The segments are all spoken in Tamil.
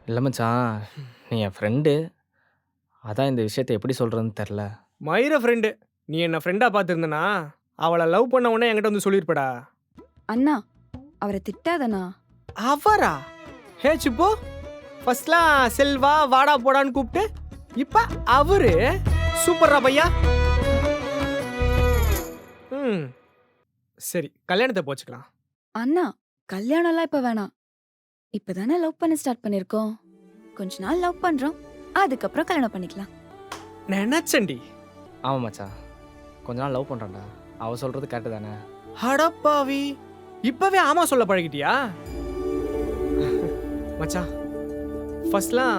இல்ல மச்சான். நீ என் ஃப்ரெண்டு. அதான் இந்த விஷயத்த எப்படி சொல்றதுன்னு தெர்ல. மயிர ஃப்ரெண்டு. நீ என்ன ஃப்ரெண்டா பார்த்திருந்தனா, அவள லவ் பண்ண உடனே என்கிட்ட வந்து சொல்லியிருப்படா. அண்ணா அவரை திட்டாதண்ணா. அவரா? ஹே சிப்பு, ஃபர்ஸ்ட்லாம் செல்வா வாடா போடான்னு கூப்பிட்டு, இப்ப அவரு சூப்பர்ரா பையா. சரி, கல்யாணத்தை போச்சுக்கலாம். அண்ணா கல்யாணம்லாம் இப்ப வேணாம். இப்பதானே லவ் பண்ண ஸ்டார்ட் பண்ணிருக்கோம். கொஞ்ச நாள் லவ் பண்றோம், அதுக்கப்புறம் கல்யாணம் பண்ணிக்கலாம். நினைச்சண்டி. ஆமா மச்சான். கொஞ்ச நாள் லவ் பண்றேன்டா. அவ சொல்றது கரெக்ட் தானே? அடப்பாவி, இப்பவே ஆமா சொல்ல பழகிட்டியா? மச்சான், ஃபர்ஸ்ட்லாம்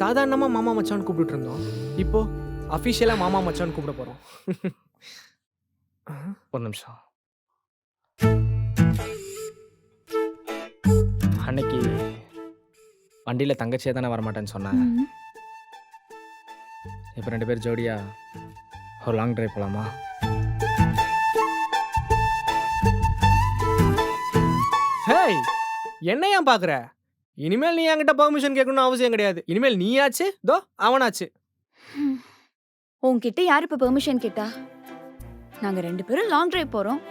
சாதாரணமா மாமா மச்சான்னு கூப்பிட்டு இருந்தோம். இப்போ அஃபிஷியலா மாமா மச்சான்னு கூப்பிட போறோம். ஒரு நிமிஷம். அன்னைக்கு வண்டியில தங்கச்சியே தானே வரமாட்டேன்னு சொன்னேன். ம். இப்போ 2 பேர் ஜோடியா ஒரு லாங் டிரைவ் போலாமா? ஹேய், என்ன ஏன் பாக்குற? இனிமேல் நீ என்கிட்ட பெர்மிஷன் கேட்கணும்னு அவசியம் கிடையாது. இனிமேல் நீயாச்சு, தோ அவனாச்சு. உன்கிட்ட யார் இப்ப பெர்மிஷன் கேட்டா? நாங்க 2 பேரும் லாங் டிரைவ் போறோம்.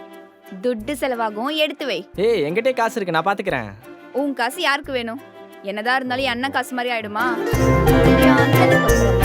துட்டு செலவாகும், எடுத்து வை. ஏய், என்கிட்டயே காசு இருக்கு, நான் பாத்துக்கிறேன். உன் காசு யாருக்கு வேணும்? என்னதான் இருந்தாலும் என் அண்ணன் காசு மாதிரி ஆயிடுமா? என் அண்ணனுக்கு அப்புறம்.